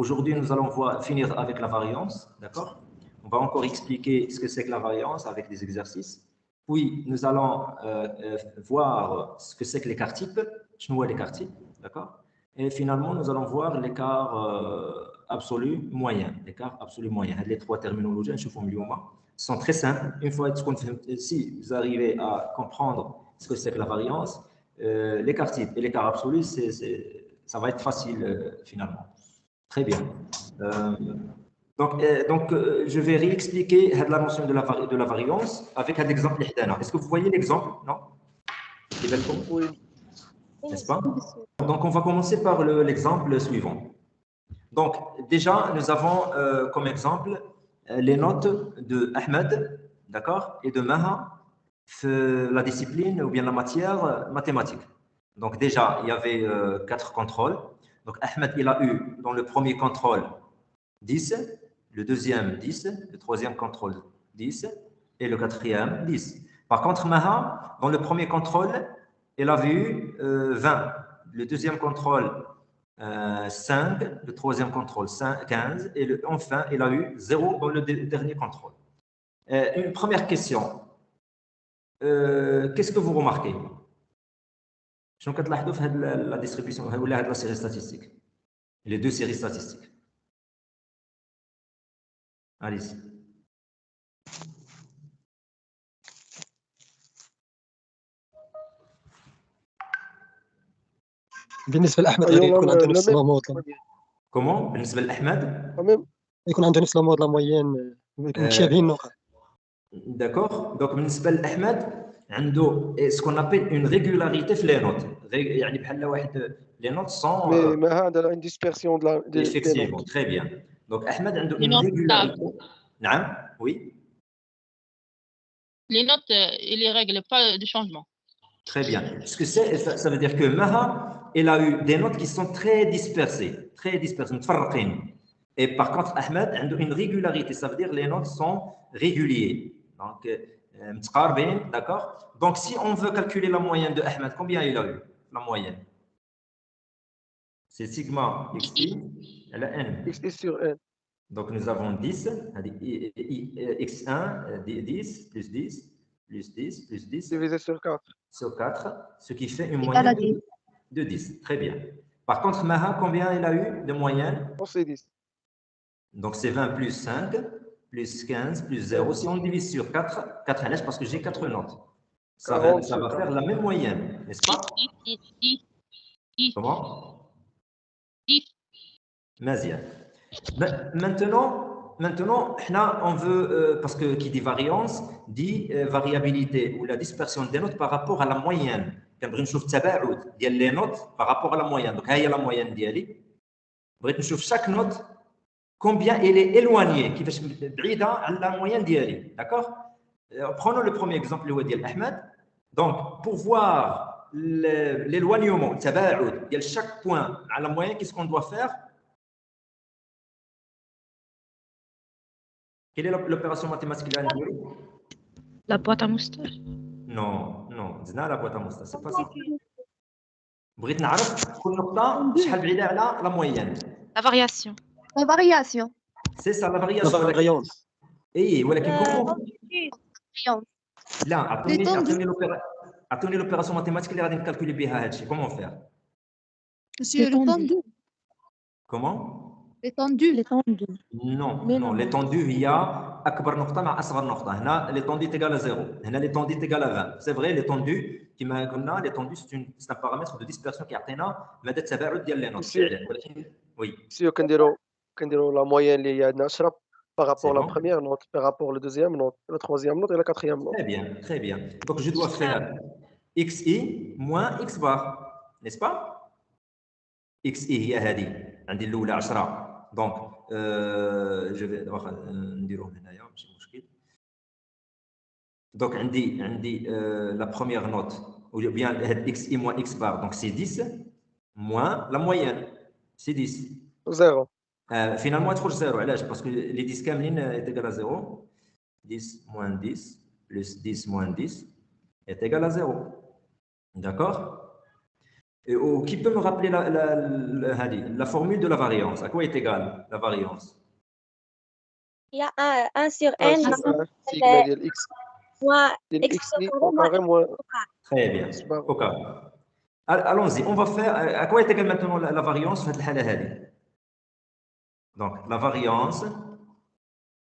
Aujourd'hui, nous allons finir avec la variance, d'accord? On va encore expliquer ce que c'est que la variance avec des exercices. Puis, nous allons voir ce que c'est que l'écart type, l'écart type, d'accord? Et finalement, nous allons voir l'écart absolu moyen. L'écart absolu moyen. Les trois terminologies, sont très simples. Une fois que si vous arrivez à comprendre ce que c'est que la variance, l'écart type et l'écart absolu, ça va être facile finalement. Très bien. Je vais réexpliquer la notion de la variance avec un exemple. Est-ce que vous voyez l'exemple? Non? Oui. N'est-ce pas? Donc, on va commencer par l'exemple suivant. Donc, déjà, nous avons comme exemple les notes de Ahmed, d'accord, et de Maha, la discipline ou bien la matière mathématique. Donc, déjà, il y avait 4 contrôles. Donc, Ahmed, il a eu dans le premier contrôle 10, le deuxième 10, le troisième contrôle 10 et le quatrième 10. Par contre, Maha, dans le premier contrôle, elle avait eu 20. Le deuxième contrôle, 5. Le troisième contrôle, 15. Et enfin, elle a eu 0 dans le dernier contrôle. Une première question. Qu'est-ce que vous remarquez? Je vais la distribution ou la série statistique. Les deux séries statistiques. Allez-y. بالنسبه لاحمد غادي يكون عنده نفس لامود. كومون بالنسبه لاحمد يكون عنده نفس لامود لا موين متشابهين النقط. داكوغ دونك بالنسبه لاحمد عنده سكون ابيل اون ريغولاريتي في لي نوت يعني بحال واحد لي نوت سون ما هذا ان ديسبيرسيون ديال effectivement très bien donc احمد عنده اون ريغولاريتي نعم oui les notes il les règle pas de changement. Très bien. Ce que c'est, ça veut dire que Maha, elle a eu des notes qui sont très dispersées, متفرقين. Et par contre, Ahmed a une régularité, ça veut dire que les notes sont régulières. Donc, متقاربين, d'accord? Donc, si on veut calculer la moyenne de Ahmed, combien il a eu, la moyenne? C'est sigma xi à la n. Xi sur n. Donc, nous avons 10, x1, 10, plus 10, plus 10, plus 10. Divisé sur 4. Sur 4, ce qui fait une moyenne de 10. Très bien. Par contre, Maha, combien il a eu de moyenne? C'est 10. Donc, c'est 20 plus 5, plus 15, plus 0. Si on divise sur 4, 4 LH, parce que j'ai 4 notes. Ça va faire la même moyenne, n'est-ce pas? Comment? 10. Mazia. Maintenant, on veut, parce que qui dit variance, dit variabilité ou la dispersion des notes par rapport à la moyenne. كنبغي نشوف التباعد ديال لي نوت par rapport à la moyenne. Donc, ها هي la moyenne ديالي. بغيت نشوف chaque note combien elle est éloignée, كيفاش بعيدة على la moyenne ديالي. D'accord? Prenons le premier exemple اللي هو ديال أحمد. Donc, pour voir l'éloignement, التباعد ديال chaque point à la moyenne, qu'est-ce qu'on doit faire? Quelle est l'opération mathématique là? La boîte à moustache. Non, زدنا la boîte à moustache, c'est pas ça. بغيت نعرف كل نقطة شحال بعيدة على la moyenne. La variation. La variation. C'est ça, la variation. La variance. اي ولكن كومون لا اعطوني l'opération mathématique اللي غادي نكالكولي بها هادشي. Comment faire? Monsieur l'étendue. Comment? L'étendue. Non, l'étendue هي أكبر نقطة مع أصغر نقطة. هنا l'étendue est égale à 0. هنا l'étendue est égale à 20. C'est vrai, l'étendue كما قلنا l'étendue c'est un paramètre de dispersion qui يعطينا مدى التباعد ديال لي نوت. ولكن وي. Si كنديروا la moyenne اللي هي عندنا 10 par rapport à la première note, par rapport à la deuxième note, la troisième note et la quatrième note. Très bien. Donc je dois faire xi moins x bar, n'est-ce pas? xi هي هذه عندي الأولى 10. Donc, je vais نديروهم هنايا ماشي مشكل. Donc عندي la première note ou bien x i moins x bar, donc c'est 10 moins la moyenne, c'est 10. 0. Finalement تخرج 0 علاش؟ parce que les 10 كاملين est égal à 0. 10 moins 10 plus 10 moins 10 est égal à 0. D'accord? Ou qui peut me rappeler la formule de la variance? À quoi est égale la variance? Il y a 1 sur 1 n sur 1 sigma ديال x moins ديال x xi au au carré carré moins moins x au carré. Très bien. x bar. Au carré. Allons-y, on va faire. À quoi est égale maintenant la variance? Donc, la variance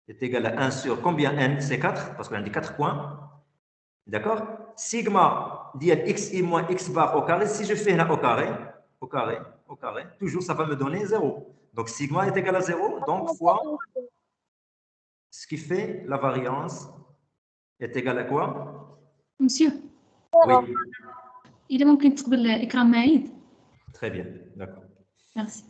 est égale à 1 sur combien n? C'est 4, parce qu'on a dit 4 points. D'accord? Sigma dial xi moins x bar au carré. Si je fais là au carré, toujours ça va me donner 0. Donc, sigma est égal à 0, donc fois ce qui fait la variance est égal à quoi? Monsieur, Oui, إذا ممكن تقبل إكرام معيد. très bien, d'accord. Merci.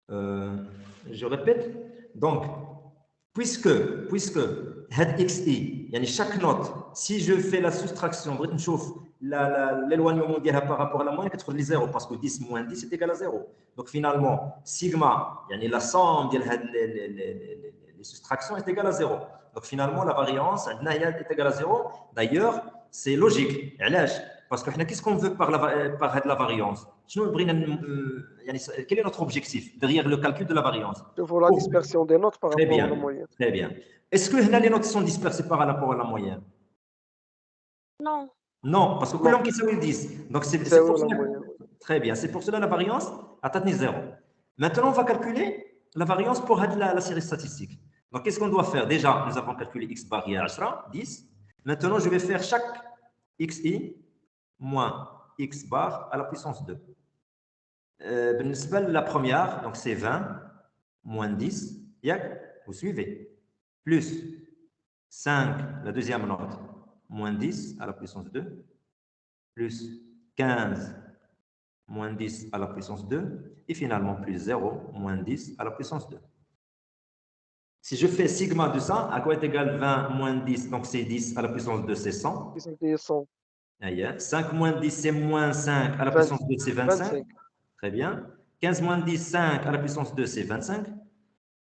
Je répète, donc, puisque had xi, yani chaque note, si je fais la soustraction, l'éloignement par rapport à la moyenne, c'est 0, parce que 10 moins 10 est égal à 0. Donc finalement, sigma, yani la somme de les soustractions est égale à 0. Donc finalement, la variance est égale à 0. D'ailleurs, c'est logique. Parce que qu'est-ce qu'on veut par la variance? Quel est notre objectif derrière le calcul de la variance? Je vois la dispersion des notes par Très rapport bien, à la moyenne. très bien. Est-ce que les notes sont dispersées par rapport à la moyenne? Non. Non, parce que Non. qui sont 10. Donc c'est C'est pour la cela. moyenne. Très bien, c'est pour cela la variance a 0. Maintenant, on va calculer la variance pour la série statistique. Donc qu'est-ce qu'on doit faire? Déjà, nous avons calculé x bar il y a 10. Maintenant, je vais faire chaque xi moins x bar à la puissance 2. La première, donc c'est 20 moins 10, vous suivez, plus 5, la deuxième note, moins 10 à la puissance 2, plus 15 moins 10 à la puissance 2, et finalement plus 0 moins 10 à la puissance 2. Si je fais sigma de ça, à quoi est égal 20 moins 10, donc c'est 10 à la puissance 2, c'est 100. 100. 5 moins 10, c'est moins 5 à la puissance 2, c'est 25. Très bien. 15 moins 10, 5 à la puissance 2, c'est 25.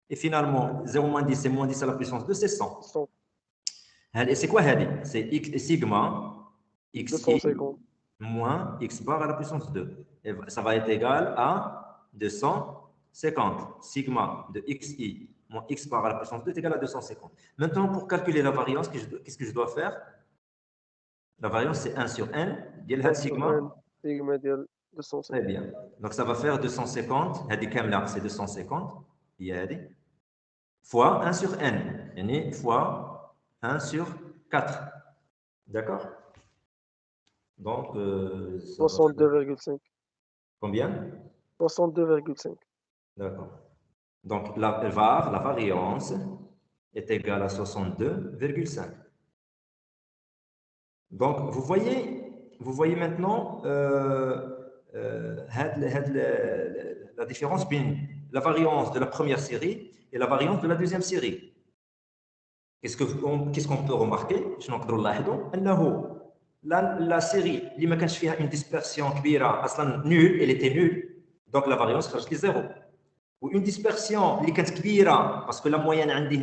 Et finalement, 0 moins 10, c'est moins 10 à la puissance 2, c'est 100. 100. C'est quoi Hadi? C'est sigma xi 250. moins x bar à la puissance 2. Et ça va être égal à 250. Sigma de xi moins x bar à la puissance 2 est égal à 250. Maintenant, pour calculer la variance, qu'est-ce que je dois faire? La variance, c'est 1 sur n. Sigma. Sigma de 250. Très bien. Donc, ça va faire 250. C'est 250. Fois 1 sur n. Fois 1 sur 4. D'accord? Donc, 62,5. Combien? 62,5. D'accord. Donc, la variance est égale à 62,5. Donc, vous voyez maintenant la différence entre la variance de la première série et la variance de la deuxième série. Qu'est-ce qu'on peut remarquer? La série qui n'a pas une dispersion nulle, elle était nulle, donc la variance est 0. Ou une dispersion qui est grande, parce que la moyenne est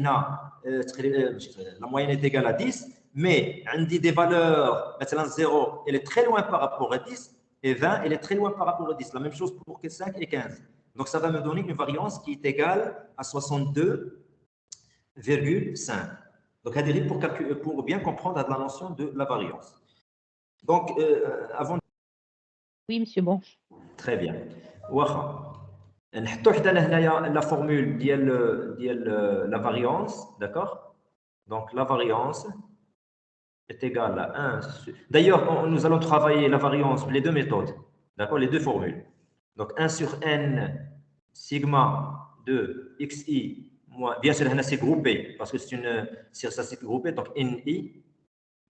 égale à 10, mais des valeurs, maintenant 0, elle est très loin par rapport à 10, et 20, elle est très loin par rapport à 10. La même chose pour 5 et 15. Donc ça va me donner une variance qui est égale à 62,5. Donc, pour bien comprendre la notion de la variance. Donc, avant. Oui, monsieur, bon. Très bien. La formule de la variance, d'accord? Donc, la variance est égale à 1. D'ailleurs, nous allons travailler la variance, les deux méthodes, d'accord? Les deux formules. Donc, 1 sur n sigma de xi. Bien sûr, c'est groupé, parce que c'est groupé, donc ni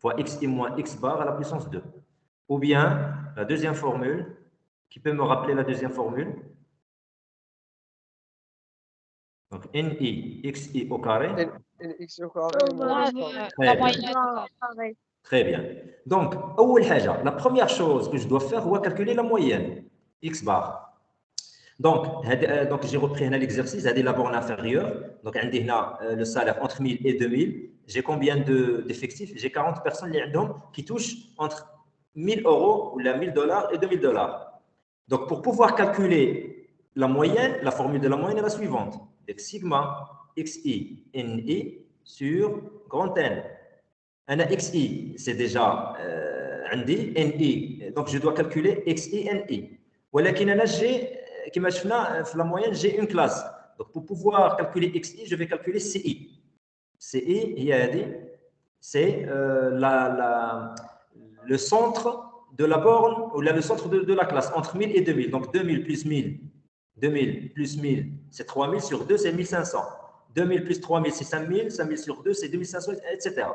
fois xi moins x bar à la puissance 2. Ou bien, la deuxième formule, qui peut me rappeler la deuxième formule? Donc, ni xi au carré. Nx au carré moins Très bien. Donc, la première chose que je dois faire, c'est calculer la moyenne, x bar. Donc j'ai repris l'exercice, c'est la borne inférieure. Donc, le salaire entre 1000 et 2000. J'ai combien d'effectifs? J'ai 40 personnes qui touchent entre 1000 euros ou 1000 dollars et 2000 dollars. Donc, pour pouvoir calculer la moyenne, la formule de la moyenne est la suivante. Donc, sigma xi ni sur grand N. Un xi, c'est déjà ni. Donc, je dois calculer xi ni. ولكن j'ai, كما شفنا في la moyenne, j'ai une classe. Donc, pour pouvoir calculer xi, je vais calculer ci. CI, c'est le centre de la borne ou le centre de la classe entre 1000 et 2000. Donc 2000 plus 1000, 2000 plus 1000, c'est 3000 sur 2, c'est 1500. 2000 plus 3000, c'est 5000, 5000 sur 2, c'est 2500, etc.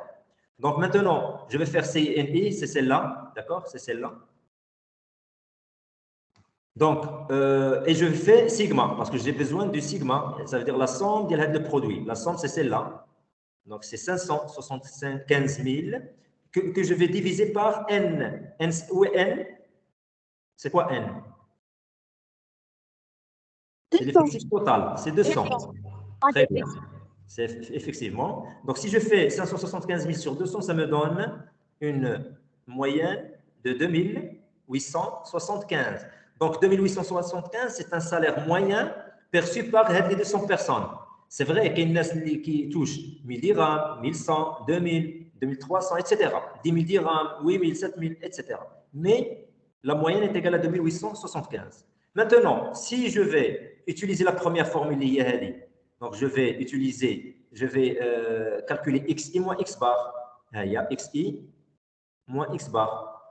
Donc maintenant, je vais faire CNI, c'est celle-là, d'accord? C'est celle-là. Donc, et je fais sigma, parce que j'ai besoin du sigma, ça veut dire la somme de produit. La somme, c'est celle-là. Donc, c'est 575 000 que je vais diviser par N. Où est N? C'est quoi N? C'est l'effectif total, c'est 200. Très bien. C'est effectivement. Donc, si je fais 575 000 sur 200, ça me donne une moyenne de 2875. Donc, 2875, c'est un salaire moyen perçu par les 200 personnes. C'est vrai qu'il y a des qui touchent 1000 dirhams, 1100, 2000, 2300, etc. 10 000 dirhams, 8000, 7000, etc. Mais la moyenne est égale à 2875. Maintenant, si je vais utiliser la première formule IAHD, donc je vais calculer XI moins X bar. Il y a XI moins X bar.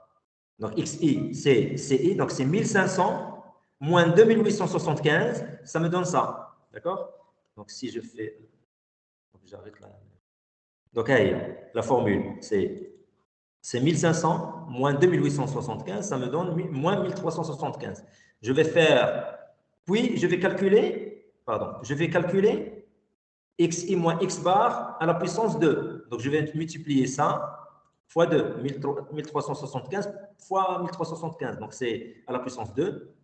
Donc XI, c'est CI, donc c'est 1500 moins 2875, ça me donne ça. D'accord? Donc si je fais. J'arrête là. Donc la formule, c'est 1500 moins 2875, ça me donne moins 1375. Je vais faire, puis je vais calculer xi moins x bar à la puissance 2. Donc je vais multiplier ça fois 2, 1375 fois 1375. Donc c'est à la puissance 2.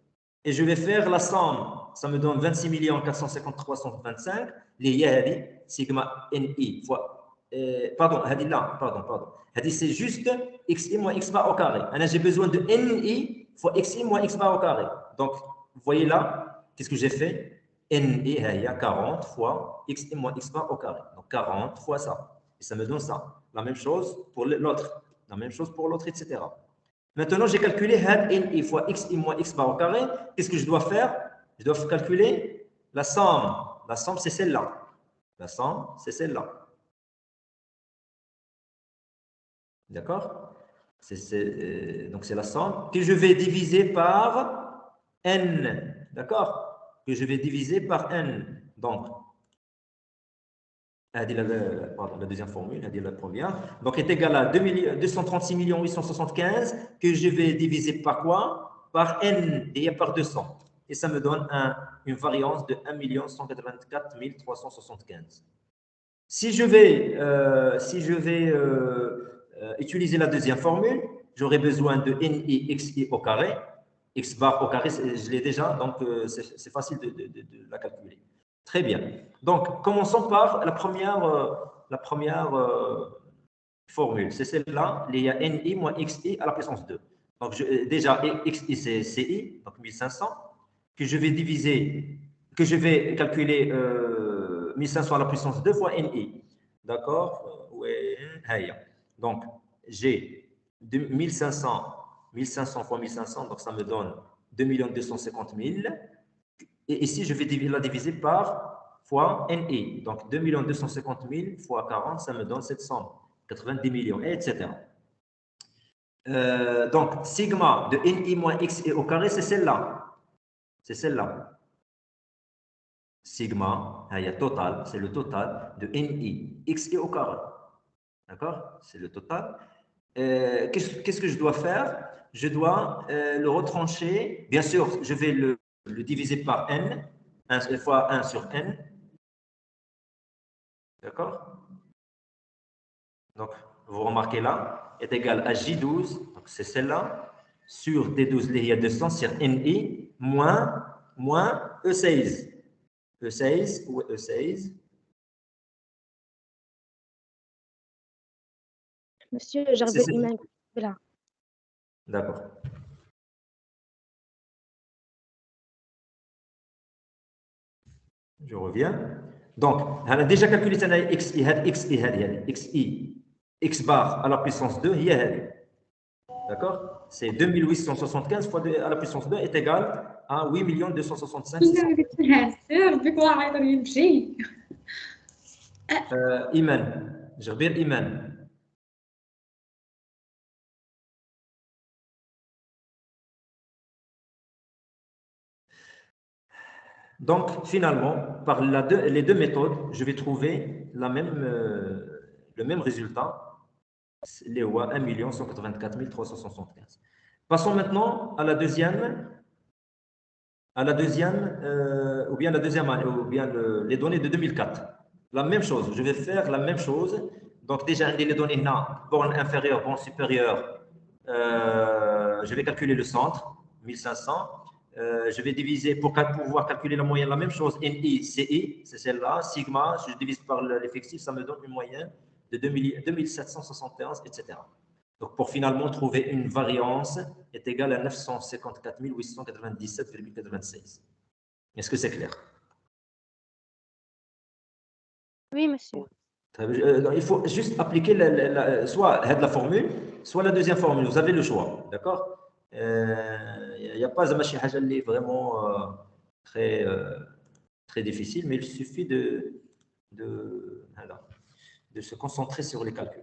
Et je vais faire la somme, ça me donne 26 453 125, les sigma ni fois, pardon, c'est juste xi moins x bar au carré. J'ai besoin de ni fois xi moins x bar au carré. Donc, vous voyez là, qu'est-ce que j'ai fait? Ni, il y a 40 fois xi moins x bar au carré. Donc, 40 fois ça. Et ça me donne ça. La même chose pour l'autre. La même chose pour l'autre, etc. Maintenant, j'ai calculé ni fois xi moins x bar au carré. Qu'est-ce que je dois faire? Je dois calculer la somme. La somme, c'est celle-là. La somme, c'est celle-là. D'accord? Donc, c'est la somme que je vais diviser par n. D'accord? Que je vais diviser par n. Donc, la deuxième formule, la première. Donc, est égal à 236 875 que je vais diviser par quoi? Par n et par 200. Et ça me donne une variance de 1 184 375. Si je vais utiliser la deuxième formule, j'aurai besoin de ni xi au carré. X bar au carré, je l'ai déjà, donc c'est facile de la calculer. Très bien. Donc, commençons par la première formule. C'est celle-là, il y a ni moins xi à la puissance 2. Donc, déjà, xi, c'est ci, donc 1500, que je vais calculer 1500 à la puissance 2 fois ni. D'accord? Ouais. Donc, j'ai 1500 fois 1500, donc ça me donne 2 250 000. Et ici, je vais la diviser par fois ni. Donc, 2 250 000 fois 40, ça me donne 790 millions, etc. Donc, sigma de ni moins x au carré, c'est celle-là. C'est celle-là. Sigma, il y a total, c'est le total de ni x au carré. D'accord? C'est le total. Qu'est-ce que je dois faire? Je dois le retrancher. Bien sûr, je vais le diviser par n, 1 fois 1 sur n. D'accord? Donc, vous remarquez là, est égal à J12, donc c'est celle-là, sur D12, il y a 200 sur NI, moins moins E16. E16 ou E16. Monsieur, j'arrive Iman. Voilà. D'accord. Je reviens. Donc, on a déjà calculé XI, XI, X bar à la puissance 2, d'accord? C'est 2875 fois à la puissance 2 est égal à 8 265 Iman, je reviens Iman. Donc, finalement, par les deux méthodes, je vais trouver le même résultat, les 1 184 375. Passons maintenant à la deuxième, ou bien la deuxième année, ou bien les données de 2004. La même chose, je vais faire la même chose. Donc, déjà, les données là, borne inférieure, borne supérieure, je vais calculer le centre, 1500. Je vais diviser pour pouvoir calculer la moyenne, la même chose, NI, CI, c'est celle-là, sigma, je divise par l'effectif, ça me donne une moyenne de 2771, etc. Donc, pour finalement trouver une variance est égale à 954 897,96. Est-ce que c'est clair? Oui, monsieur. Il faut juste appliquer soit la formule, soit la deuxième formule. Vous avez le choix, d'accord? Il n'y a pas vraiment très difficile, mais il suffit de se concentrer sur les calculs.